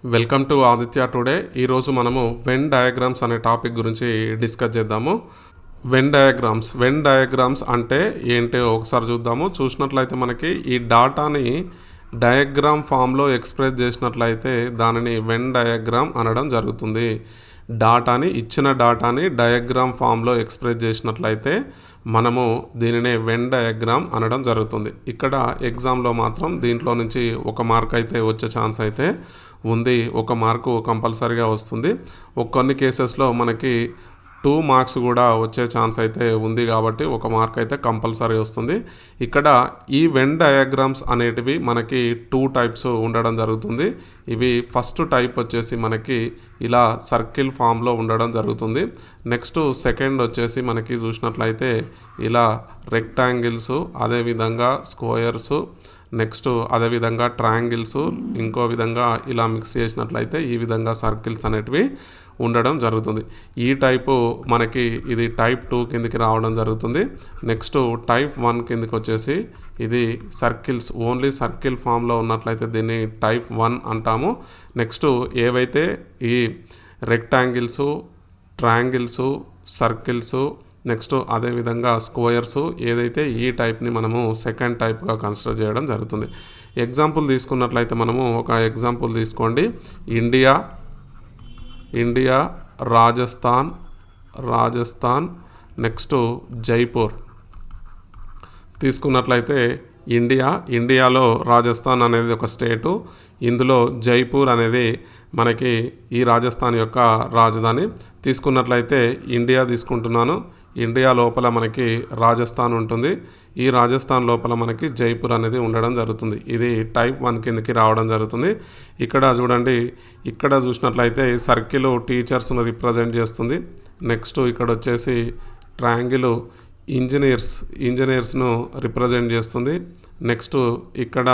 Welcome to Aditya today. ఈరోజు మనము Venn diagrams అనే టాపిక్ గురించి డిస్కస్ చేద్దాము. వెన్ డయాగ్రామ్స్ అంటే ఏంటో ఒకసారి చూద్దాము. చూసినట్లయితే మనకి ఈ డాటాని డయాగ్రామ్ ఫామ్లో ఎక్స్ప్రెస్ చేసినట్లయితే దానిని వెన్ డయాగ్రామ్ అనడం జరుగుతుంది. ఇచ్చిన డాటాని డయాగ్రామ్ ఫామ్లో ఎక్స్ప్రెస్ చేసినట్లయితే మనము దీనినే వెన్ డయాగ్రామ్ అనడం జరుగుతుంది. ఇక్కడ ఎగ్జామ్లో మాత్రం దీంట్లో నుంచి ఒక మార్క్ అయితే వచ్చే ఛాన్స్ అయితే ఉంది. ఒక మార్కు కంపల్సరీగా వస్తుంది. కొన్ని కేసెస్లో మనకి 2 మార్క్స్ కూడా వచ్చే ఛాన్స్ అయితే ఉంది కాబట్టి ఒక మార్క్ అయితే కంపల్సరీ వస్తుంది. ఇక్కడ ఈ వెన్ డయాగ్రామ్స్ అనేటివి మనకి 2 టైప్స్ ఉండడం జరుగుతుంది. ఇవి ఫస్ట్ టైప్ వచ్చేసి మనకి ఇలా సర్కిల్ ఫామ్లో ఉండడం జరుగుతుంది. నెక్స్ట్ సెకండ్ వచ్చేసి మనకి చూసినట్లయితే ఇలా రెక్టాంగిల్స్, అదేవిధంగా స్క్వేర్స్, నెక్స్ట్ అదేవిధంగా ట్రయాంగిల్స్, ఇంకో విధంగా ఇలా మిక్స్ చేసినట్లయితే ఈ విధంగా సర్కిల్స్ అనేటివి ఉండడం జరుగుతుంది. ఈ టైపు మనకి ఇది టైప్ 2 కిందకి రావడం జరుగుతుంది. నెక్స్ట్ టైప్ 1 కిందకి వచ్చేసి ఇది సర్కిల్స్, ఓన్లీ సర్కిల్ ఫామ్లో ఉన్నట్లయితే దీన్ని టైప్ 1 అంటాము. నెక్స్ట్ ఏవైతే ఈ రెక్టాంగిల్స్, ట్రయాంగిల్స్, సర్కిల్స్, నెక్స్ట్ అదేవిధంగా స్క్వేర్స్ ఏదైతే ఈ టైప్ని మనము సెకండ్ టైప్గా కన్సిడర్ చేయడం జరుగుతుంది. ఎగ్జాంపుల్ తీసుకున్నట్లయితే మనము ఒక ఎగ్జాంపుల్ తీసుకోండి. ఇండియా, రాజస్థాన్, నెక్స్ట్ జైపూర్ తీసుకున్నట్లయితే ఇండియాలో రాజస్థాన్ అనేది ఒక స్టేటు, ఇందులో జైపూర్ అనేది మనకి ఈ రాజస్థాన్ యొక్క రాజధాని. తీసుకున్నట్లయితే ఇండియా తీసుకుంటున్నాను. ఇండియా లోపల మనకి రాజస్థాన్ ఉంటుంది. ఈ రాజస్థాన్ లోపల మనకి జైపూర్ అనేది ఉండడం జరుగుతుంది. ఇది టైప్ 1 కిందకి రావడం జరుగుతుంది. ఇక్కడ చూడండి, ఇక్కడ చూసినట్లయితే సర్కిల్ టీచర్స్ను రిప్రజెంట్ చేస్తుంది. నెక్స్ట్ ఇక్కడ వచ్చేసి ట్రయాంగిల్ ఇంజనీర్స్ను రిప్రజెంట్ చేస్తుంది. నెక్స్ట్ ఇక్కడ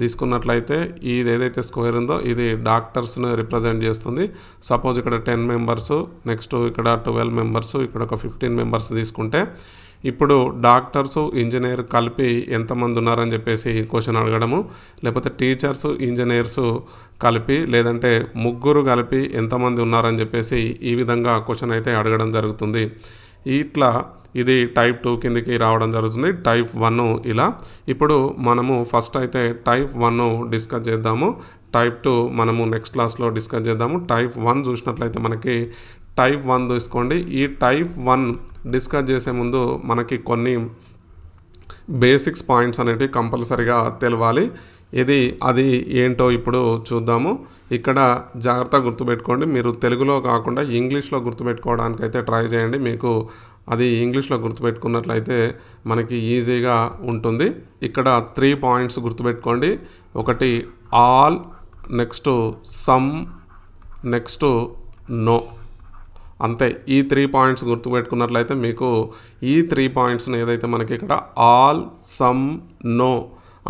తీసుకున్నట్లయితే ఇది ఏదైతే స్క్వేర్ ఉందో ఇది డాక్టర్స్ను రిప్రజెంట్ చేస్తుంది. సపోజ్ ఇక్కడ 10 మెంబర్స్, నెక్స్ట్ ఇక్కడ 12 మెంబర్స్, ఇక్కడ ఒక 15 మెంబర్స్ తీసుకుంటే ఇప్పుడు డాక్టర్స్, ఇంజనీర్ కలిపి ఎంతమంది ఉన్నారని చెప్పేసి క్వశ్చన్ అడగడము, లేకపోతే టీచర్స్, ఇంజనీర్స్ కలిపి, లేదంటే ముగ్గురు కలిపి ఎంతమంది ఉన్నారని చెప్పేసి ఈ విధంగా క్వశ్చన్ అయితే అడగడం జరుగుతుంది. ఇట్లా ఇది టైప్ 2 కిందకి రావడం జరుగుతుంది. టైప్ 1 ఇలా. ఇప్పుడు మనము ఫస్ట్ అయితే టైప్ 1 డిస్కస్ చేద్దాము. టైప్ 2 మనము నెక్స్ట్ క్లాస్లో డిస్కస్ చేద్దాము. టైప్ 1 చూసినట్లయితే మనకి టైప్ 1 తీసుకోండి. ఈ టైప్ 1 డిస్కస్ చేసే ముందు మనకి కొన్ని బేసిక్స్ పాయింట్స్ అనేవి కంపల్సరీగా తెలవాలి. అది ఏంటో ఇప్పుడు చూద్దాము. ఇక్కడ జాగ్రత్తగా గుర్తుపెట్టుకోండి. మీరు తెలుగులో కాకుండా ఇంగ్లీష్లో గుర్తుపెట్టుకోవడానికి అయితే ట్రై చేయండి. మీకు అది ఇంగ్లీష్లో గుర్తుపెట్టుకున్నట్లయితే మనకి ఈజీగా ఉంటుంది. ఇక్కడ 3 పాయింట్స్ గుర్తుపెట్టుకోండి. ఒకటి all, next some, next no. అంతే. ఈ 3 పాయింట్స్ గుర్తుపెట్టుకున్నట్లయితే మీకు ఈ 3 పాయింట్స్ని ఏదైతే మనకి ఇక్కడ ఆల్, సమ్, నో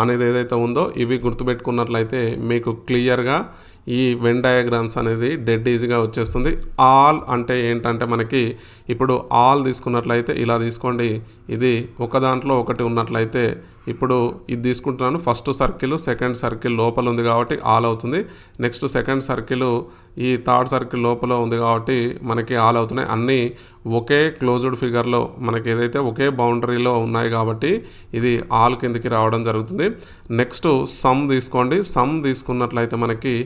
అనేది ఏదైతే ఉందో ఇవి గుర్తుపెట్టుకున్నట్లయితే మీకు క్లియర్గా ఈ వెన్ డయాగ్రామ్స్ అనేది డెడ్ ఈజీగా వచ్చేస్తుంది. ఆల్ అంటే ఏంటంటే మనకి ఇప్పుడు ఆల్ తీసుకున్నట్లయితే ఇలా తీసుకోండి. ఇది ఒక దాంట్లో ఒకటి ఉన్నట్లయితే ఇప్పుడు ఇది తీసుకుంటున్నాను. ఫస్ట్ సర్కిల్ సెకండ్ సర్కిల్ లోపల ఉంది కాబట్టి ఆల్ అవుతుంది. నెక్స్ట్ సెకండ్ సర్కిల్ ఈ థర్డ్ సర్కిల్ లోపల ఉంది కాబట్టి మనకి ఆల్ అవుతున్నాయి. అన్నీ ఒకే క్లోజ్డ్ ఫిగర్లో మనకి ఏదైతే ఒకే బౌండరీలో ఉన్నాయి కాబట్టి ఇది ఆల్ కిందకి రావడం జరుగుతుంది. నెక్స్ట్ సమ్ తీసుకోండి. సమ్ తీసుకున్నట్లయితే మనకి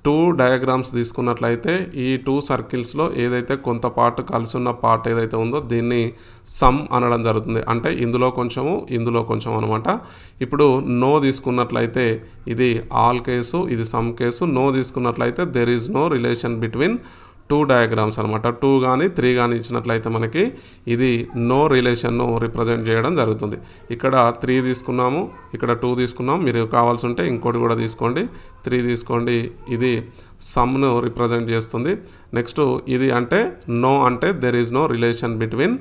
2 డయాగ్రామ్స్ తీసుకున్నట్లయితే ఈ 2 సర్కిల్స్లో ఏదైతే కొంత పార్ట్ కలిసి ఉన్న పార్ట్ ఏదైతే ఉందో దీన్ని సమ్ అనడం జరుగుతుంది. అంటే ఇందులో కొంచెము ఇందులో కొంచెం అనమాట. ఇప్పుడు నో తీసుకున్నట్లయితే ఇది ఆల్ కేసు, ఇది సమ్ కేసు. నో తీసుకున్నట్లయితే there is no relation between 2 diagrams అనమాట. 2 కానీ 3 కానీ ఇచ్చినట్లయితే మనకి ఇది నో రిలేషన్ను రిప్రజెంట్ చేయడం జరుగుతుంది. ఇక్కడ 3 తీసుకున్నాము, ఇక్కడ 2 తీసుకున్నాము. మీరు కావాల్సి ఉంటే ఇంకోటి కూడా తీసుకోండి. 3 తీసుకోండి. ఇది సమ్ను రిప్రజెంట్ చేస్తుంది. నెక్స్ట్ ఇది అంటే నో అంటే there is no relation between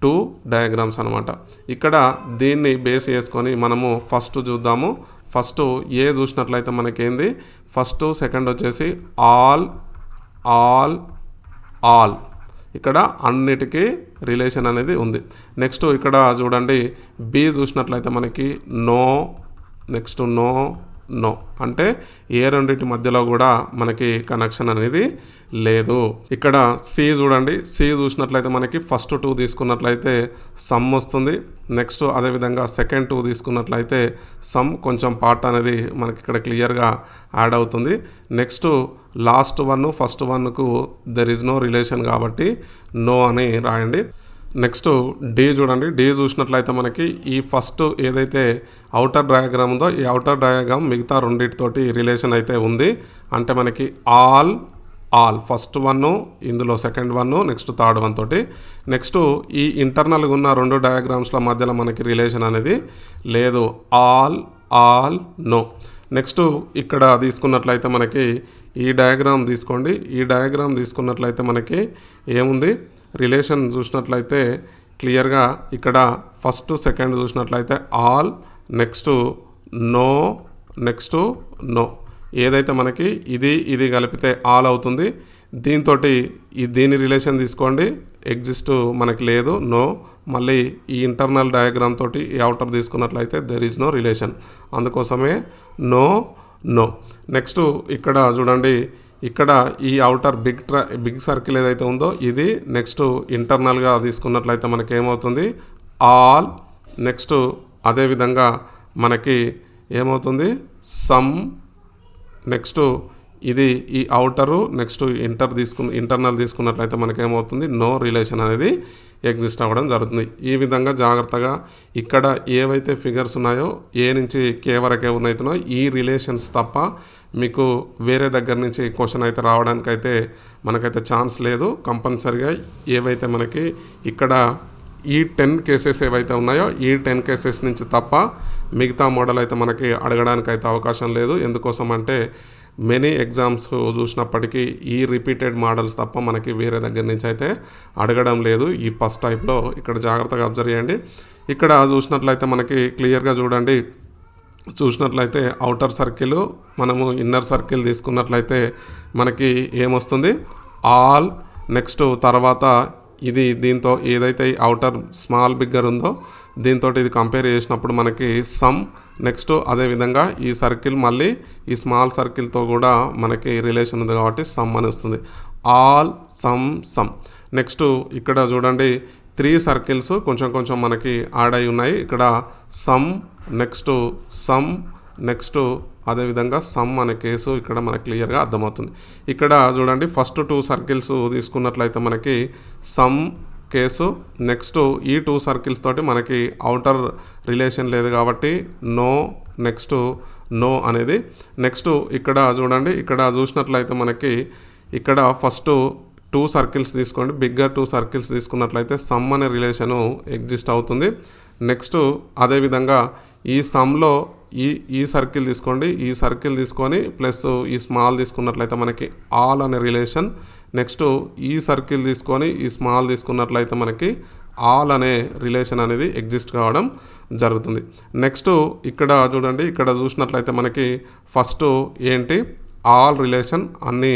2 diagrams అనమాట. ఇక్కడ దీన్ని బేస్ చేసుకొని మనము ఫస్ట్ చూద్దాము. ఫస్ట్ ఏ చూసినట్లయితే మనకేంది, ఫస్ట్ సెకండ్ వచ్చేసి ఆల్, ఇక్కడ అన్నిటికీ రిలేషన్ అనేది ఉంది. నెక్స్ట్ ఇక్కడ చూడండి బి చూసినట్లయితే మనకి నో, నెక్స్ట్ నో, నో. అంటే ఏ రెండింటి మధ్యలో కూడా మనకి కనెక్షన్ అనేది లేదు. ఇక్కడ సి చూడండి, సి చూసినట్లయితే మనకి ఫస్ట్ 2 తీసుకున్నట్లయితే సమ్ వస్తుంది. నెక్స్ట్ అదేవిధంగా సెకండ్ 2 తీసుకున్నట్లయితే సమ్ కొంచెం పార్ట్ అనేది మనకి ఇక్కడ క్లియర్గా యాడ్ అవుతుంది. నెక్స్ట్ లాస్ట్ 1 ఫస్ట్ 1కు దెర్ ఈజ్ నో రిలేషన్ కాబట్టి నో అని రాయండి. నెక్స్ట్ డి చూడండి, డి చూసినట్లయితే మనకి ఈ ఫస్ట్ ఏదైతే అవుటర్ డయాగ్రామ్ ఉందో ఈ అవుటర్ డయాగ్రామ్ మిగతా రెండింటితోటి రిలేషన్ అయితే ఉంది. అంటే మనకి ఆల్ ఫస్ట్ 1 ఇందులో సెకండ్ 1 నెక్స్ట్ థర్డ్ 1 తోటి. నెక్స్ట్ ఈ ఇంటర్నల్గా ఉన్న 2 డయాగ్రామ్స్ల మధ్యలో మనకి రిలేషన్ అనేది లేదు. All know. నెక్స్ట్ ఇక్కడ తీసుకున్నట్లయితే మనకి ఈ డయాగ్రామ్ తీసుకోండి. ఈ డయాగ్రామ్ తీసుకున్నట్లయితే మనకి ఏముంది, రిలేషన్ చూసినట్లయితే క్లియర్గా ఇక్కడ ఫస్ట్ సెకండ్ చూసినట్లయితే all, next no, next no. ఏదైతే మనకి ఇది కలిపితే ఆల్ అవుతుంది. దీంతో దీని రిలేషన్ తీసుకోండి, ఎగ్జిస్ట్ మనకి లేదు, నో. మళ్ళీ ఈ ఇంటర్నల్ డయాగ్రామ్ తోటి ఈ అవుటర్ తీసుకున్నట్లయితే దెర్ ఈజ్ నో రిలేషన్, అందుకోసమే నో. నెక్స్ట్ ఇక్కడ చూడండి, ఇక్కడ ఈ అవుటర్ బిగ్ సర్కిల్ ఏదైతే ఉందో ఇది. నెక్స్ట్ ఇంటర్నల్గా తీసుకున్నట్లయితే మనకి ఏమవుతుంది, ఆల్. నెక్స్ట్ అదేవిధంగా మనకి ఏమవుతుంది, సమ్. నెక్స్ట్ ఇది ఈ అవుటరు, నెక్స్ట్ ఇంటర్నల్ తీసుకున్నట్లయితే మనకేమవుతుంది, నో రిలేషన్ అనేది ఎగ్జిస్ట్ అవ్వడం జరుగుతుంది. ఈ విధంగా జాగ్రత్తగా ఇక్కడ ఏవైతే ఫిగర్స్ ఉన్నాయో ఏ నుంచి కే వరకే ఉన్నాయితున్నాయో ఈ రిలేషన్స్ తప్ప మీకు వేరే దగ్గర నుంచి క్వశ్చన్ అయితే రావడానికైతే మనకైతే ఛాన్స్ లేదు. కంపల్సరిగా ఏవైతే మనకి ఇక్కడ ఈ 10 కేసెస్ ఏవైతే ఉన్నాయో ఈ 10 కేసెస్ నుంచి తప్ప మిగతా మోడల్ అయితే మనకి అడగడానికైతే అవకాశం లేదు. ఎందుకోసం అంటే మెనీ ఎగ్జామ్స్ చూసినప్పటికీ ఈ రిపీటెడ్ మోడల్స్ తప్ప మనకి వేరే దగ్గర నుంచి అయితే అడగడం లేదు ఈ ఫస్ట్ టైప్లో. ఇక్కడ జాగ్రత్తగా అబ్జర్వ్ చేయండి. ఇక్కడ చూసినట్లయితే మనకి క్లియర్గా చూడండి, చూసినట్లయితే అవుటర్ సర్కిల్ మనము ఇన్నర్ సర్కిల్ తీసుకున్నట్లయితే మనకి ఏమొస్తుంది, ఆల్. నెక్స్ట్ తర్వాత ఇది దీంతో ఏదైతే అవుటర్ స్మాల్ బిగ్గర్ ఉందో దీంతో ఇది కంపేర్ చేసినప్పుడు మనకి సమ్. నెక్స్ట్ అదేవిధంగా ఈ సర్కిల్ మళ్ళీ ఈ స్మాల్ సర్కిల్తో కూడా మనకి రిలేషన్ ఉంది కాబట్టి సమ్ అని వస్తుంది. All some. నెక్స్ట్ ఇక్కడ చూడండి 3 సర్కిల్స్ కొంచెం మనకి యాడ్ అయి ఉన్నాయి. ఇక్కడ సమ్, నెక్స్ట్ సమ్, నెక్స్ట్ అదేవిధంగా సమ్ అనే కేసు ఇక్కడ మనకు క్లియర్గా అర్థమవుతుంది. ఇక్కడ చూడండి ఫస్ట్ 2 సర్కిల్స్ తీసుకున్నట్లయితే మనకి సమ్ కేసు. నెక్స్ట్ ఈ 2 సర్కిల్స్ తోటి మనకి అవుటర్ రిలేషన్ లేదు కాబట్టి నో, నెక్స్ట్ నో అనేది. నెక్స్ట్ ఇక్కడ చూడండి, ఇక్కడ చూసినట్లయితే మనకి ఇక్కడ ఫస్ట్ 2 సర్కిల్స్ తీసుకోండి, బిగ్గర్ 2 సర్కిల్స్ తీసుకున్నట్లయితే సమ్ అనే రిలేషను ఎగ్జిస్ట్ అవుతుంది. నెక్స్ట్ అదేవిధంగా ఈ సమ్లో ఈ సర్కిల్ తీసుకోండి, ఈ సర్కిల్ తీసుకొని ప్లస్ ఈ స్మాల్ తీసుకున్నట్లయితే మనకి ఆల్ అనే రిలేషన్. నెక్స్ట్ ఈ సర్కిల్ తీసుకొని ఈ స్మాల్ తీసుకున్నట్లయితే మనకి ఆల్ అనే రిలేషన్ అనేది ఎగ్జిస్ట్ కావడం జరుగుతుంది. నెక్స్ట్ ఇక్కడ చూడండి, ఇక్కడ చూసినట్లయితే మనకి ఫస్ట్ ఏంటి, ఆల్ రిలేషన్ అన్నీ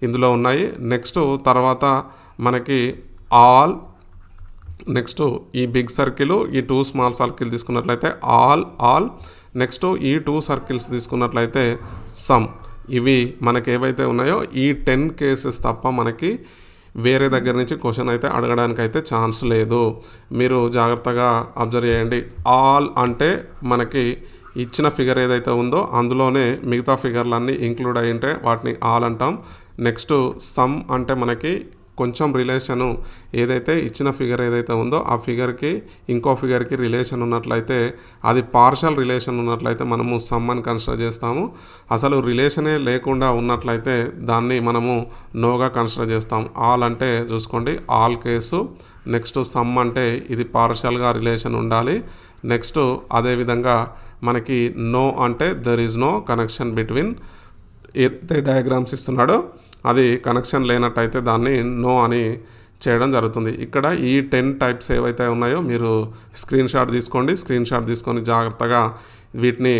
ఇందులో ఉన్నాయి. నెక్స్ట్ తర్వాత మనకి ఆల్, నెక్స్ట్ ఈ బిగ్ సర్కిల్, ఈ 2 స్మాల్ సర్కిల్ తీసుకున్నట్లయితే ఆల్. నెక్స్ట్ ఈ 2 సర్కిల్స్ తీసుకున్నట్లయితే సమ్. ఇవి మనకి ఏవైతే ఉన్నాయో ఈ 10 కేసెస్ తప్ప మనకి వేరే దగ్గర నుంచి క్వశ్చన్ అయితే అడగడానికి అయితే ఛాన్స్ లేదు. మీరు జాగ్రత్తగా అబ్జర్వ్ చేయండి. ఆల్ అంటే మనకి ఇచ్చిన ఫిగర్ ఏదైతే ఉందో అందులోనే మిగతా ఫిగర్లన్నీ ఇంక్లూడ్ అయి ఉంటే వాటిని ఆల్ అంటాం. నెక్స్ట్ సమ్ అంటే మనకి కొంచెం రిలేషను ఏదైతే ఇచ్చిన ఫిగర్ ఏదైతే ఉందో ఆ ఫిగర్కి ఇంకో ఫిగర్కి రిలేషన్ ఉన్నట్లయితే అది పార్షల్ రిలేషన్ ఉన్నట్లయితే మనము సమ్ అని కన్సిడర్ చేస్తాము. అసలు రిలేషనే లేకుండా ఉన్నట్లయితే దాన్ని మనము నోగా కన్సిడర్ చేస్తాం. ఆల్ అంటే చూసుకోండి ఆల్ కేసు. నెక్స్ట్ సమ్ అంటే ఇది పార్షల్గా రిలేషన్ ఉండాలి. నెక్స్ట్ అదేవిధంగా మనకి నో అంటే there is no connection between ఏదైతే డయాగ్రామ్స్ ఇస్తున్నాడో అది కనెక్షన్ లేనట్టయితే దాన్ని నో అని చేయడం జరుగుతుంది. ఇక్కడ ఈ 10 టైప్స్ ఏవైతే ఉన్నాయో మీరు స్క్రీన్ షాట్ తీసుకోండి. స్క్రీన్ షాట్ తీసుకొని జాగ్రత్తగా వీటిని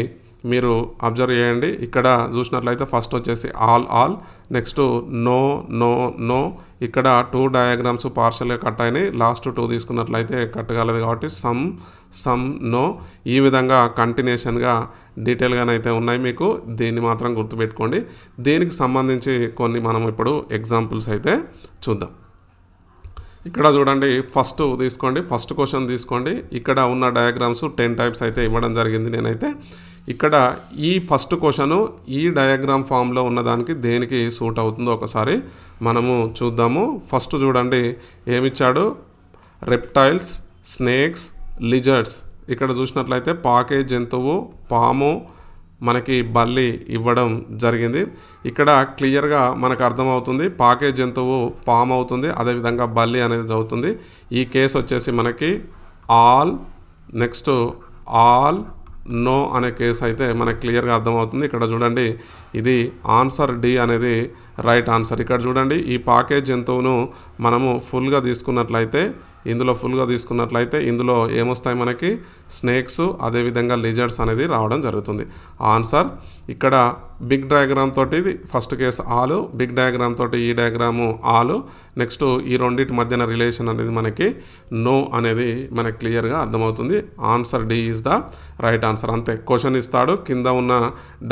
మీరు అబ్జర్వ్ చేయండి. ఇక్కడ చూసినట్లయితే ఫస్ట్ వచ్చేసి ఆల్, నెక్స్ట్ నో, ఇక్కడ 2 డయాగ్రామ్స్ పార్షల్గా కట్ అయినాయి, లాస్ట్ 2 తీసుకున్నట్లయితే కట్ కాలేదు కాబట్టి సమ్ నో ఈ విధంగా కంటిన్యూషన్గా డీటెయిల్గానైతే ఉన్నాయి. మీకు దీన్ని మాత్రం గుర్తుపెట్టుకోండి. దీనికి సంబంధించి కొన్ని మనం ఇప్పుడు ఎగ్జాంపుల్స్ అయితే చూద్దాం. ఇక్కడ చూడండి, ఫస్ట్ క్వశ్చన్ తీసుకోండి. ఇక్కడ ఉన్న డయాగ్రామ్స్ 10 టైప్స్ అయితే ఇవ్వడం జరిగింది. నేనైతే ఇక్కడ ఈ ఫస్ట్ క్వశ్చన్ ఈ డయాగ్రామ్ ఫామ్లో ఉన్నదానికి దేనికి సూట్ అవుతుందో ఒకసారి మనము చూద్దాము. ఫస్ట్ చూడండి ఏమిచ్చాడు, రెప్టైల్స్, స్నేక్స్, లిజర్డ్స్. ఇక్కడ చూసినట్లయితే పాకే జంతువు, పాము, మనకి బల్లి ఇవ్వడం జరిగింది. ఇక్కడ క్లియర్గా మనకు అర్థమవుతుంది పాకే జంతువు పాము అవుతుంది, అదేవిధంగా బల్లి అనేది చదువుతుంది. ఈ కేసు వచ్చేసి మనకి ఆల్, నెక్స్ట్ ఆల్, నో అనే కేసు అయితే మనకు క్లియర్గా అర్థమవుతుంది. ఇక్కడ చూడండి ఇది ఆన్సర్ డి అనేది రైట్ ఆన్సర్. ఇక్కడ చూడండి ఈ పాకే జంతువును మనము ఫుల్గా తీసుకున్నట్లయితే ఇందులో ఏమొస్తాయి మనకి స్నేక్స్, అదేవిధంగా లిజర్డ్స్ అనేది రావడం జరుగుతుంది. ఆన్సర్ ఇక్కడ బిగ్ డయాగ్రామ్ తోటి ఫస్ట్ కేసు ఆలు, బిగ్ డయాగ్రామ్ తోటి ఈ డయాగ్రాము ఆలు, నెక్స్ట్ ఈ రెండింటి మధ్యన రిలేషన్ అనేది మనకి నో అనేది మనకి క్లియర్గా అర్థమవుతుంది. Answer D is the right answer. అంతే, క్వశ్చన్ ఇస్తాడు, కింద ఉన్న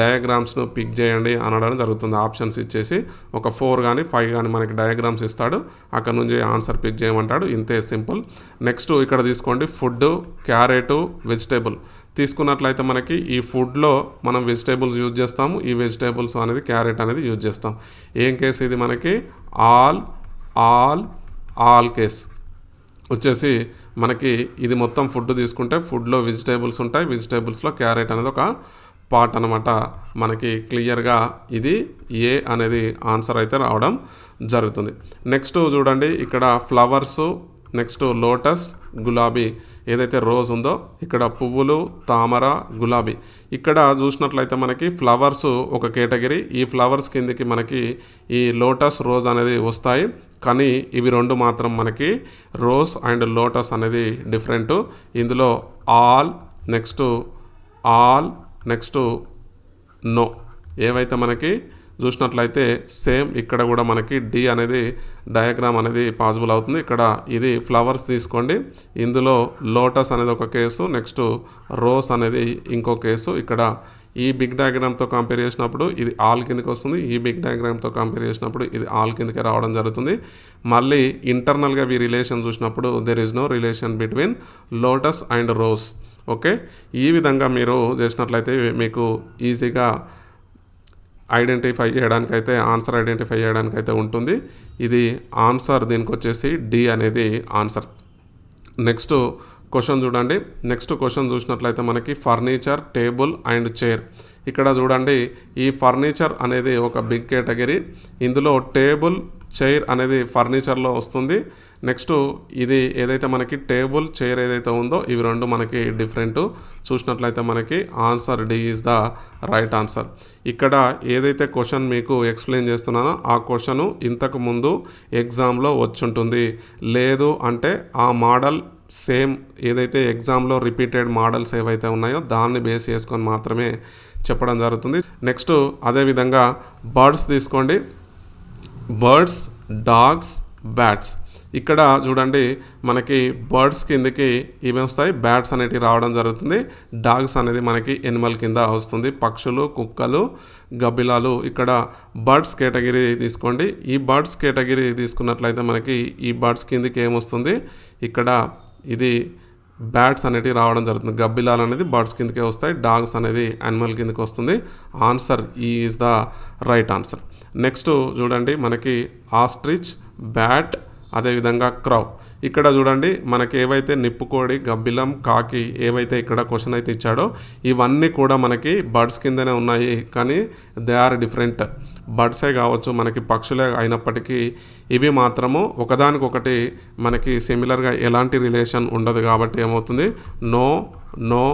డయాగ్రామ్స్ను పిక్ చేయండి అనడం జరుగుతుంది. ఆప్షన్స్ ఇచ్చేసి ఒక 4 కానీ 5 కానీ మనకి డయాగ్రామ్స్ ఇస్తాడు, అక్కడ నుంచి ఆన్సర్ పిక్ చేయమంటాడు. ఇంతే, సింపుల్. నెక్స్ట్ ఇక్కడ తీసుకోండి, ఫుడ్, క్యారెట్, వెజిటేబుల్ తీసుకున్నట్లయితే మనకి ఈ ఫుడ్లో మనం వెజిటేబుల్స్ యూజ్ చేస్తాము, ఈ వెజిటేబుల్స్ అనేది క్యారెట్ అనేది యూజ్ చేస్తాం. ఏం కేసు ఇది మనకి ఆల్ కేస్ వచ్చేసి మనకి ఇది మొత్తం ఫుడ్ తీసుకుంటే ఫుడ్లో వెజిటేబుల్స్ ఉంటాయి, వెజిటేబుల్స్లో క్యారెట్ అనేది ఒక పార్ట్ అనమాట. మనకి క్లియర్గా ఇది ఏ అనేది ఆన్సర్ అయితే రావడం జరుగుతుంది. నెక్స్ట్ చూడండి ఇక్కడ ఫ్లవర్సు, నెక్స్ట్ లోటస్, గులాబీ, ఏదైతే రోజ్ ఉందో ఇక్కడ పువ్వులు, తామర, గులాబీ. ఇక్కడ చూసినట్లయితే మనకి ఫ్లవర్స్ ఒక కేటగిరీ, ఈ ఫ్లవర్స్ కిందకి మనకి ఈ లోటస్, రోజ్ అనేది వస్తాయి. కానీ ఇవి రెండు మాత్రం మనకి రోజ్ అండ్ లోటస్ అనేది డిఫరెంట్. ఇందులో ఆల్, నెక్స్ట్ నో ఏవైతే మనకి చూసినట్లయితే సేమ్ ఇక్కడ కూడా మనకి డి అనేది డయాగ్రామ్ అనేది పాసిబుల్ అవుతుంది. ఇక్కడ ఇది ఫ్లవర్స్ తీసుకోండి, ఇందులో లోటస్ అనేది ఒక కేసు, నెక్స్ట్ రోజ్ అనేది ఇంకో కేసు. ఇక్కడ ఈ బిగ్ డయాగ్రామ్తో కంపేర్ చేసినప్పుడు ఇది ఆల్ కిందకి వస్తుంది, ఈ బిగ్ డయాగ్రామ్తో కంపేర్ చేసినప్పుడు ఇది ఆల్ కిందకే రావడం జరుగుతుంది. మళ్ళీ ఇంటర్నల్గా ఈ రిలేషన్ చూసినప్పుడు there is no relation between lotus and rose. Okay, ఈ విధంగా మీరు చేసినట్లయితే మీకు ఈజీగా ఐడెంటిఫై చేయడానికైతే ఆన్సర్ ఐడెంటిఫై చేయడానికైతే ఉంటుంది. ఇది ఆన్సర్, దీనికి వచ్చేసి డి అనేది ఆన్సర్. నెక్స్ట్ క్వశ్చన్ చూడండి, నెక్స్ట్ క్వశ్చన్ చూసినట్లయితే మనకి ఫర్నిచర్, టేబుల్ అండ్ చైర్. ఇక్కడ చూడండి ఈ ఫర్నిచర్ అనేది ఒక బిగ్ కేటగిరీ, ఇందులో టేబుల్, చైర్ అనేది ఫర్నిచర్లో వస్తుంది. నెక్స్ట్ ఇది ఏదైతే మనకి టేబుల్, చైర్ ఏదైతే ఉందో ఇవి రెండు మనకి డిఫరెంట్. చూసినట్లయితే మనకి answer D is the right answer. ఇక్కడ ఏదైతే క్వశ్చన్ మీకు ఎక్స్ప్లెయిన్ చేస్తున్నానో ఆ క్వశ్చన్ ఇంతకు ముందు ఎగ్జామ్లో వచ్చుంటుంది, లేదు అంటే ఆ మోడల్ సేమ్ ఏదైతే ఎగ్జామ్లో రిపీటెడ్ మోడల్స్ ఏవైతే ఉన్నాయో దాన్ని బేస్ చేసుకొని మాత్రమే చెప్పడం జరుగుతుంది. నెక్స్ట్ అదేవిధంగా బర్డ్స్ తీసుకోండి, బర్డ్స్, డాగ్స్, బ్యాట్స్. ఇక్కడ చూడండి మనకి బర్డ్స్ కిందకి ఇవి వస్తాయి, బ్యాట్స్ అనేటివి రావడం జరుగుతుంది. డాగ్స్ అనేది మనకి ఎనిమల్ కింద వస్తుంది, పక్షులు, కుక్కలు, గబ్బిలాలు. ఇక్కడ బర్డ్స్ కేటగిరీ తీసుకోండి, ఈ బర్డ్స్ కేటగిరీ తీసుకున్నట్లయితే మనకి ఈ బర్డ్స్ కిందకి ఏమొస్తుంది, ఇక్కడ ఇది బ్యాట్స్ అనేటివి రావడం జరుగుతుంది. గబ్బిలాలు అనేది బర్డ్స్ కిందకే వస్తాయి, డాగ్స్ అనేది యానిమల్ కిందకి వస్తుంది. Answer is the right answer. Next చూడండి మనకి ఆస్ట్రిచ్, బ్యాట్, అదేవిధంగా క్రౌ. ఇక్కడ చూడండి మనకి ఏవైతే నిప్పుకోడి, గబ్బిలం, కాకి ఏవైతే ఇక్కడ క్వశ్చన్ అయితే ఇచ్చాడో ఇవన్నీ కూడా మనకి బర్డ్స్ కిందనే ఉన్నాయి, కానీ దే ఆర్ డిఫరెంట్. బర్డ్సే కావచ్చు, మనకి పక్షులే అయినప్పటికీ ఇవి మాత్రము ఒకదానికొకటి మనకి సిమిలర్గా ఎలాంటి రిలేషన్ ఉండదు. కాబట్టి ఏమవుతుంది, నో నో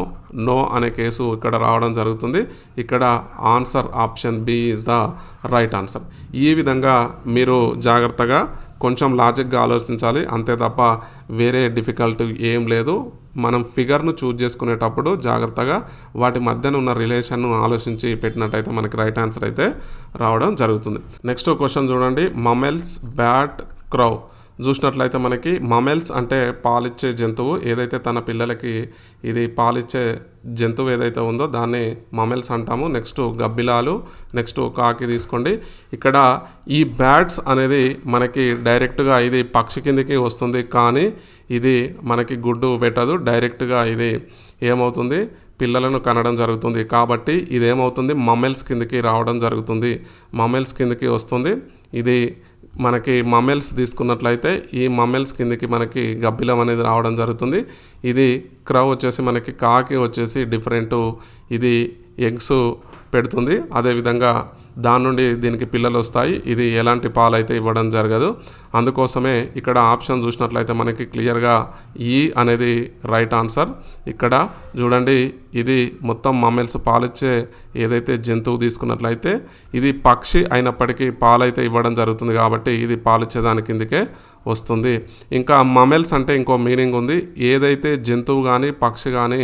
నో అనే కేసు ఇక్కడ రావడం జరుగుతుంది. ఇక్కడ answer option B is the right answer. ఈ విధంగా మీరు జాగ్రత్తగా కొంచెం లాజిక్గా ఆలోచించాలి, అంతే తప్ప వేరే డిఫికల్ట్ ఏం లేదు. మనం ఫిగర్ను చూజ్ చేసుకునేటప్పుడు జాగ్రత్తగా వాటి మధ్యన ఉన్న రిలేషన్ను ఆలోచించి పెట్టినట్టయితే మనకి రైట్ ఆన్సర్ అయితే రావడం జరుగుతుంది. నెక్స్ట్ క్వశ్చన్ చూడండి, మమెల్స్, బ్యాట్, క్రౌ. చూసినట్లయితే మనకి మమెల్స్ అంటే పాలిచ్చే జంతువు, ఏదైతే తన పిల్లలకి ఇది పాలిచ్చే జంతువు ఏదైతే ఉందో దాన్ని మమెల్స్ అంటాము. నెక్స్ట్ గబ్బిలాలు, నెక్స్ట్ కాకి తీసుకోండి. ఇక్కడ ఈ బ్యాట్స్ అనేది మనకి డైరెక్ట్గా ఇది పక్షి కిందకి వస్తుంది, కానీ ఇది మనకి గుడ్డు పెట్టదు. డైరెక్ట్గా ఇది ఏమవుతుంది, పిల్లలను కనడం జరుగుతుంది. కాబట్టి ఇదేమవుతుంది, మమెల్స్ కిందకి రావడం జరుగుతుంది, మమెల్స్ కిందకి వస్తుంది. ఇది మనకి మమెల్స్ తీసుకున్నట్లయితే ఈ మమెల్స్ కిందకి మనకి గబ్బిలం అనేది రావడం జరుగుతుంది. ఇది క్రౌ వచ్చేసి మనకి కాకి వచ్చేసి డిఫరెంట్, ఇది ఎగ్స్ పెడుతుంది. అదేవిధంగా దాని నుండి దీనికి పిల్లలు వస్తాయి. ఇది ఎలాంటి పాలు అయితే ఇవ్వడం జరగదు. అందుకోసమే ఇక్కడ ఆప్షన్ చూసినట్లయితే మనకి క్లియర్గా ఈ అనేది రైట్ ఆన్సర్. ఇక్కడ చూడండి, ఇది మొత్తం మమెల్స్ పాలిచ్చే ఏదైతే జంతువు తీసుకున్నట్లయితే ఇది పక్షి అయినప్పటికీ పాలైతే ఇవ్వడం జరుగుతుంది, కాబట్టి ఇది పాలిచ్చేదాని కిందకే వస్తుంది. ఇంకా మమెల్స్ అంటే ఇంకో మీనింగ్ ఉంది. ఏదైతే జంతువు కానీ పక్షి కానీ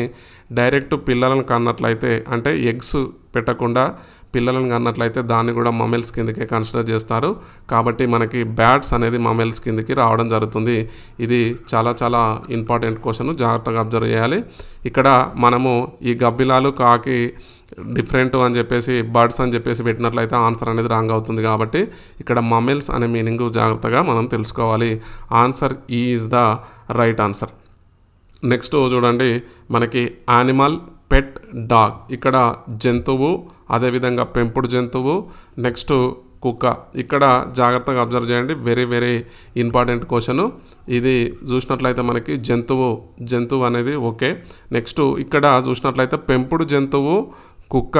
డైరెక్ట్ పిల్లలను కన్నట్లయితే, అంటే ఎగ్స్ పెట్టకుండా పిల్లలను కన్నట్లయితే దాన్ని కూడా మమెల్స్ కిందకే కన్సిడర్ చేస్తారు. కాబట్టి మనకి బ్యాట్స్ అనేది మమెల్స్ కిందకి రావడం జరుగుతుంది. ఇది చాలా చాలా ఇంపార్టెంట్ క్వశ్చన్, జాగ్రత్తగా అబ్జర్వ్ చేయాలి. ఇక్కడ మనము ఈ గబ్బిలాలు కాకి డిఫరెంట్ అని చెప్పేసి బర్డ్స్ అని చెప్పేసి పెట్టినట్లయితే ఆన్సర్ అనేది రాంగ్ అవుతుంది. కాబట్టి ఇక్కడ మమెల్స్ అనే మీనింగ్ జాగ్రత్తగా మనం తెలుసుకోవాలి. Answer is the right answer. Next చూడండి, మనకి యానిమల్, పెట్, డాగ్. ఇక్కడ జంతువు, అదేవిధంగా పెంపుడు జంతువు, నెక్స్ట్ కుక్క. ఇక్కడ జాగ్రత్తగా అబ్జర్వ్ చేయండి, వెరీ వెరీ ఇంపార్టెంట్ క్వశ్చన్. ఇది చూసినట్లయితే మనకి జంతువు అనేది ఓకే. నెక్స్ట్ ఇక్కడ చూసినట్లయితే పెంపుడు జంతువు కుక్క.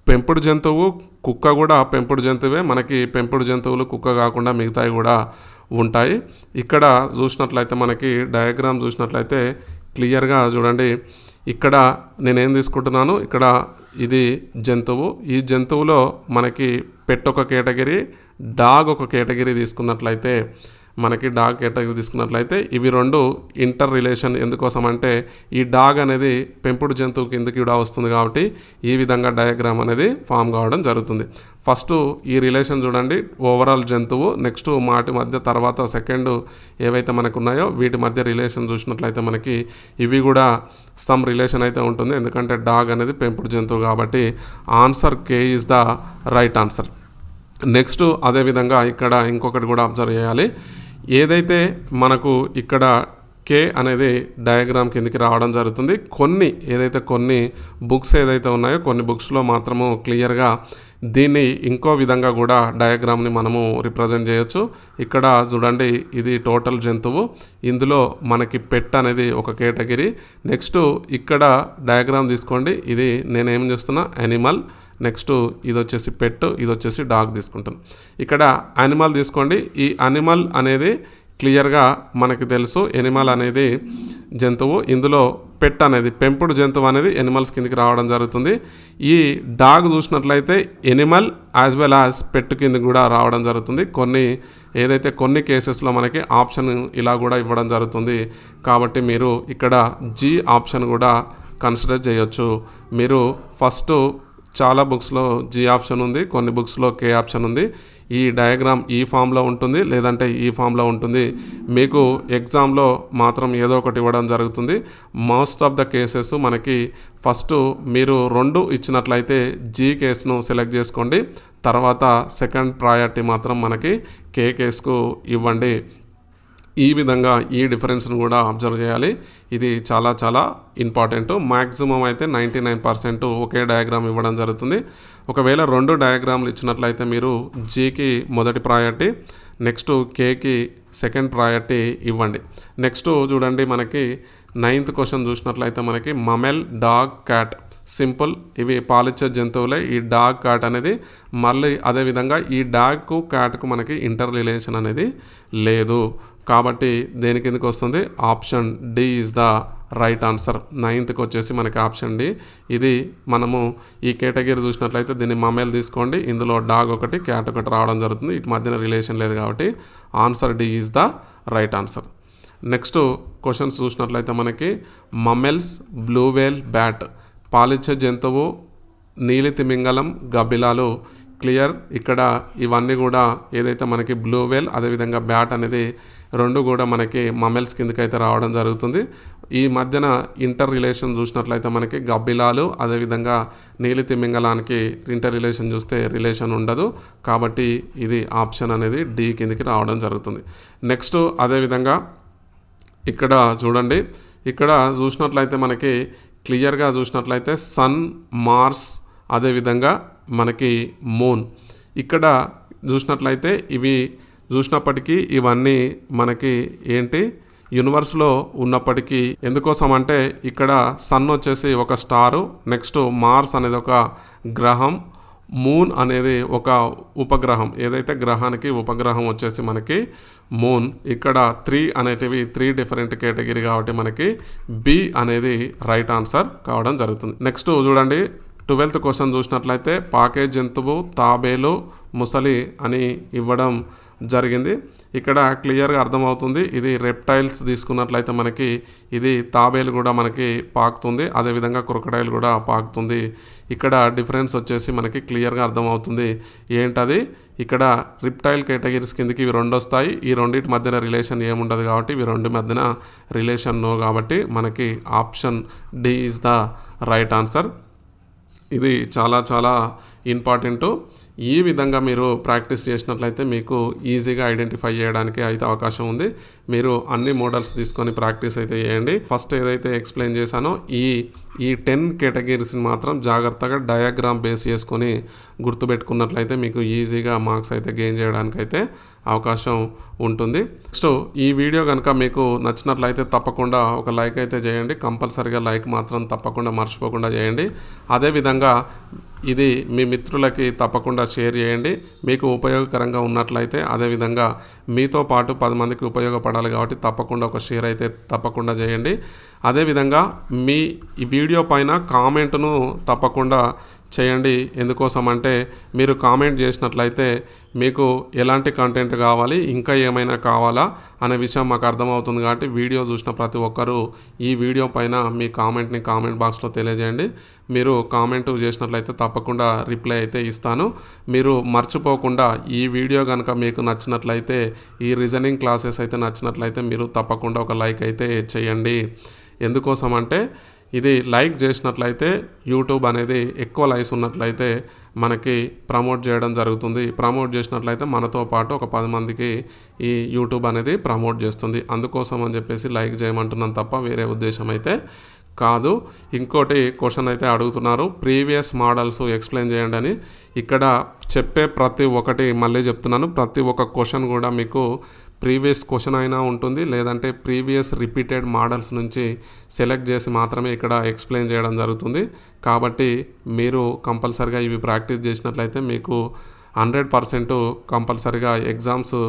పెంపుడు జంతువు కుక్క కూడా పెంపుడు జంతువే. మనకి పెంపుడు జంతువులు కుక్క కాకుండా మిగతాయి కూడా ఉంటాయి. ఇక్కడ చూసినట్లయితే మనకి డయాగ్రామ్ చూసినట్లయితే క్లియర్గా చూడండి, ఇక్కడ నేనేం తీసుకుంటున్నాను, ఇక్కడ ఇది జంతువు. ఈ జంతువులో మనకి పెట్ ఒక కేటగిరీ, డాగ్ ఒక కేటగిరీ తీసుకున్నట్లయితే, మనకి డాగ్ కేటగిరీ తీసుకున్నట్లయితే ఇవి రెండు ఇంటర్ రిలేషన్. ఎందుకోసం అంటే ఈ డాగ్ అనేది పెంపుడు జంతువు కిందకి కూడా వస్తుంది, కాబట్టి ఈ విధంగా డయాగ్రామ్ అనేది ఫామ్ కావడం జరుగుతుంది. ఫస్ట్ ఈ రిలేషన్ చూడండి, ఓవరాల్ జంతువు, నెక్స్ట్ వాటి మధ్య తర్వాత సెకండ్ ఏవైతే మనకు ఉన్నాయో వీటి మధ్య రిలేషన్ చూసినట్లయితే మనకి ఇవి కూడా సమ్ రిలేషన్ అయితే ఉంటుంది, ఎందుకంటే డాగ్ అనేది పెంపుడు జంతువు. కాబట్టి answer K is the right answer. Next అదేవిధంగా ఇక్కడ ఇంకొకటి కూడా అబ్జర్వ్ చేయాలి. ఏదైతే మనకు ఇక్కడ కే అనేది డయాగ్రామ్ కిందకి రావడం జరుగుతుంది. కొన్ని బుక్స్ ఏదైతే ఉన్నాయో కొన్ని బుక్స్లో మాత్రము క్లియర్గా దీన్ని ఇంకో విధంగా కూడా డయాగ్రామ్ని మనము రిప్రజెంట్ చేయొచ్చు. ఇక్కడ చూడండి, ఇది టోటల్ జంతువు, ఇందులో మనకి పెట్ అనేది ఒక కేటగిరీ. నెక్స్ట్ ఇక్కడ డయాగ్రామ్ తీసుకోండి, ఇది నేనేం చేస్తున్నా యానిమల్, నెక్స్ట్ ఇది వచ్చేసి పెట్, ఇది వచ్చేసి డాగ్ తీసుకుంటాం. ఇక్కడ యానిమల్ తీసుకోండి, ఈ యానిమల్ అనేది క్లియర్గా మనకి తెలుసు, ఎనిమల్ అనేది జంతువు, ఇందులో పెట్ అనేది పెంపుడు జంతువు అనేది ఎనిమల్స్ కిందకి రావడం జరుగుతుంది. ఈ డాగ్ చూసినట్లయితే ఎనిమల్ యాజ్ వెల్ యాజ్ పెట్ కిందకి కూడా రావడం జరుగుతుంది. కొన్ని కేసెస్లో మనకి ఆప్షన్ ఇలా కూడా ఇవ్వడం జరుగుతుంది. కాబట్టి మీరు ఇక్కడ జీ ఆప్షన్ కూడా కన్సిడర్ చేయొచ్చు. మీరు ఫస్ట్ చాలా బుక్స్లో జీ ఆప్షన్ ఉంది, కొన్ని బుక్స్లో కే ఆప్షన్ ఉంది. ఈ డయాగ్రామ్ ఈ ఫామ్లో ఉంటుంది, లేదంటే ఈ ఫామ్లో ఉంటుంది. మీకు ఎగ్జామ్లో మాత్రం ఏదో ఒకటి ఇవ్వడం జరుగుతుంది. మోస్ట్ ఆఫ్ ద కేసెస్ మనకి ఫస్ట్ మీరు 2 ఇచ్చినట్లయితే జీ కేసును సెలెక్ట్ చేసుకోండి, తర్వాత సెకండ్ ప్రయారిటీ మాత్రం మనకి కే కేసుకు ఇవ్వండి. ఈ విధంగా ఈ డిఫరెన్స్ను కూడా అబ్జర్వ్ చేయాలి. ఇది చాలా చాలా ఇంపార్టెంట్. మ్యాక్సిమం అయితే 99% ఒకే డయాగ్రామ్ ఇవ్వడం జరుగుతుంది. ఒకవేళ 2 డయాగ్రామ్లు ఇచ్చినట్లయితే మీరు జీకి మొదటి ప్రయారిటీ, నెక్స్ట్ కేకి సెకండ్ ప్రయారిటీ ఇవ్వండి. నెక్స్ట్ చూడండి, మనకి 9th క్వశ్చన్ చూసినట్లయితే మనకి మమెల్, డాగ్, క్యాట్. సింపుల్, ఇవి పాలిచ్చే జంతువులే. ఈ డాగ్, క్యాట్ అనేది మళ్ళీ అదేవిధంగా ఈ డాగ్కు క్యాట్కు మనకి ఇంటర్ రిలేషన్ అనేది లేదు. కాబట్టి దేని కిందకి వస్తుంది, option D is the right answer. 9th వచ్చేసి మనకి ఆప్షన్ డి. ఇది మనము ఈ కేటగిరీ చూసినట్లయితే దీన్ని మమెల్ తీసుకోండి, ఇందులో డాగ్ ఒకటి క్యాట్ ఒకటి రావడం జరుగుతుంది. ఇటు మధ్యన రిలేషన్ లేదు, కాబట్టి answer D is the right answer. Next questions చూసినట్లయితే మనకి మమెల్స్, బ్లూ వేల్, బ్యాట్. పాలిచ్చే జంతువు నీలి తిమింగలం, గబ్బిలాలు. క్లియర్. ఇక్కడ ఇవన్నీ కూడా ఏదైతే మనకి బ్లూ వేల్ అదేవిధంగా బ్యాట్ అనేది రెండు కూడా మనకి మమెల్స్ కిందకి అయితే రావడం జరుగుతుంది. ఈ మధ్యన ఇంటర్ రిలేషన్ చూసినట్లయితే మనకి గబ్బిలాలు అదేవిధంగా నీలి తిమింగలానికి ఇంటర్ రిలేషన్ చూస్తే రిలేషన్ ఉండదు. కాబట్టి ఇది ఆప్షన్ అనేది డి కిందకి రావడం జరుగుతుంది. నెక్స్ట్ అదేవిధంగా ఇక్కడ చూడండి, ఇక్కడ చూసినట్లయితే మనకి క్లియర్గా చూసినట్లయితే సన్, మార్స్ అదేవిధంగా మనకి మూన్ ఇక్కడ చూసినట్లయితే ఇవి చూసినప్పటికీ ఇవన్నీ మనకి ఏంటి యూనివర్స్లో ఉన్నప్పటికీ ఎందుకోసం అంటే ఇక్కడ సన్ వచ్చేసి ఒక స్టారు, నెక్స్ట్ మార్స్ అనేది ఒక గ్రహం, మూన్ అనేది ఒక ఉపగ్రహం. ఏదైతే గ్రహానికి ఉపగ్రహం వచ్చేసి మనకి మూన్. ఇక్కడ 3 అనేటివి 3 డిఫరెంట్ కేటగిరీ కాబట్టి మనకి బి అనేది రైట్ ఆన్సర్ కావడం జరుగుతుంది. నెక్స్ట్ చూడండి 12th క్వశ్చన్ చూసినట్లయితే పాకే జంతువు, తాబేలు, ముసలి అని ఇవ్వడం జరిగింది. ఇక్కడ క్లియర్గా అర్థమవుతుంది. ఇది రెప్టైల్స్ తీసుకున్నట్లయితే మనకి ఇది తాబేలు కూడా మనకి పాకుతుంది, అదేవిధంగా క్రొకడైల్ కూడా పాకుతుంది. ఇక్కడ డిఫరెన్స్ వచ్చేసి మనకి క్లియర్గా అర్థమవుతుంది. ఏంటది? ఇక్కడ రిప్టైల్ కేటగిరీస్ కిందకి ఇవి 2 వస్తాయి. ఈ రెండింటి మధ్యన రిలేషన్ ఏముండదు కాబట్టి ఇవి 2 మధ్యన రిలేషన్ నో కాబట్టి మనకి option D is the right answer. ఇది చాలా చాలా ఇంపార్టెంట్. ఈ విధంగా మీరు ప్రాక్టీస్ చేసినట్లయితే మీకు ఈజీగా ఐడెంటిఫై చేయడానికి అయితే అవకాశం ఉంది. మీరు అన్ని మోడల్స్ తీసుకొని ప్రాక్టీస్ అయితే చేయండి. ఫస్ట్ ఏదైతే ఎక్స్ప్లెయిన్ చేశానో ఈ 10 కేటగిరీస్ని మాత్రం జాగ్రత్తగా డయాగ్రామ్ బేస్ చేసుకొని గుర్తుపెట్టుకున్నట్లయితే మీకు ఈజీగా మార్క్స్ అయితే గెయిన్ చేయడానికి అయితే అవకాశం ఉంటుంది. సో ఈ వీడియో కనుక మీకు నచ్చినట్లయితే తప్పకుండా ఒక లైక్ అయితే చేయండి. కంపల్సరీగా లైక్ మాత్రం తప్పకుండా మర్చిపోకుండా చేయండి. అదేవిధంగా ఇది మీ మిత్రులకి తప్పకుండా షేర్ చేయండి. మీకు ఉపయోగకరంగా ఉన్నట్లయితే అదేవిధంగా మీతో పాటు 10 మందికి ఉపయోగపడాలి కాబట్టి తప్పకుండా ఒక షేర్ అయితే తప్పకుండా చేయండి. అదేవిధంగా మీ ఈ వీడియో పైన కామెంట్ను తప్పకుండా చేయండి. ఎందుకోసం అంటే మీరు కామెంట్ చేసినట్లయితే మీకు ఎలాంటి కంటెంట్ కావాలి, ఇంకా ఏమైనా కావాలా అనే విషయం మాకు అర్థమవుతుంది. కాబట్టి వీడియో చూసిన ప్రతి ఒక్కరూ ఈ వీడియో పైన మీ కామెంట్ని కామెంట్ బాక్స్లో తెలియజేయండి. మీరు కామెంట్ చేసినట్లయితే తప్పకుండా రిప్లై అయితే ఇస్తాను. మీరు మర్చిపోకుండా ఈ వీడియో కనుక మీకు నచ్చినట్లయితే, ఈ రీజనింగ్ క్లాసెస్ అయితే నచ్చినట్లయితే మీరు తప్పకుండా ఒక లైక్ అయితే చేయండి. ఎందుకోసం అంటే ఇది లైక్ చేసినట్లయితే యూట్యూబ్ అనేది ఎక్కువ లైక్స్ ఉన్నట్లయితే మనకి ప్రమోట్ చేయడం జరుగుతుంది. ప్రమోట్ చేసినట్లయితే మనతో పాటు ఒక 10 మందికి ఈ యూట్యూబ్ అనేది ప్రమోట్ చేస్తుంది. అందుకోసం అని చెప్పేసి లైక్ చేయమంటున్నాను తప్ప వేరే ఉద్దేశం అయితే కాదు. ఇంకోటి క్వశ్చన్ అయితే అడుగుతున్నారు, ప్రీవియస్ మోడల్స్ ఎక్స్ప్లెయిన్ చేయండి అని. ఇక్కడ చెప్పే ప్రతి ఒక్కటి మళ్ళీ చెప్తున్నాను, ప్రతి ఒక్క క్వశ్చన్ కూడా మీకు ప్రీవియస్ క్వశ్చన్ అయినా ఉంటుంది, లేదంటే ప్రీవియస్ రిపీటెడ్ మోడల్స్ నుంచి సెలెక్ట్ చేసి మాత్రమే ఇక్కడ ఎక్స్ప్లెయిన్ చేయడం జరుగుతుంది. కాబట్టి మీరు కంపల్సరిగా ఇవి ప్రాక్టీస్ చేసినట్లయితే మీకు 100% కంపల్సరిగా ఎగ్జామ్స్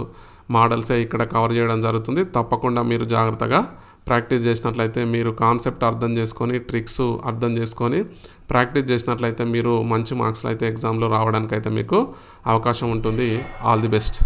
మోడల్సే ఇక్కడ కవర్ చేయడం జరుగుతుంది. తప్పకుండా మీరు జాగ్రత్తగా ప్రాక్టీస్ చేసినట్లయితే, మీరు కాన్సెప్ట్ అర్థం చేసుకొని, ట్రిక్స్ అర్థం చేసుకొని ప్రాక్టీస్ చేసినట్లయితే మీరు మంచి మార్క్స్లో అయితే ఎగ్జామ్లో రావడానికి అయితే మీకు అవకాశం ఉంటుంది. All the best.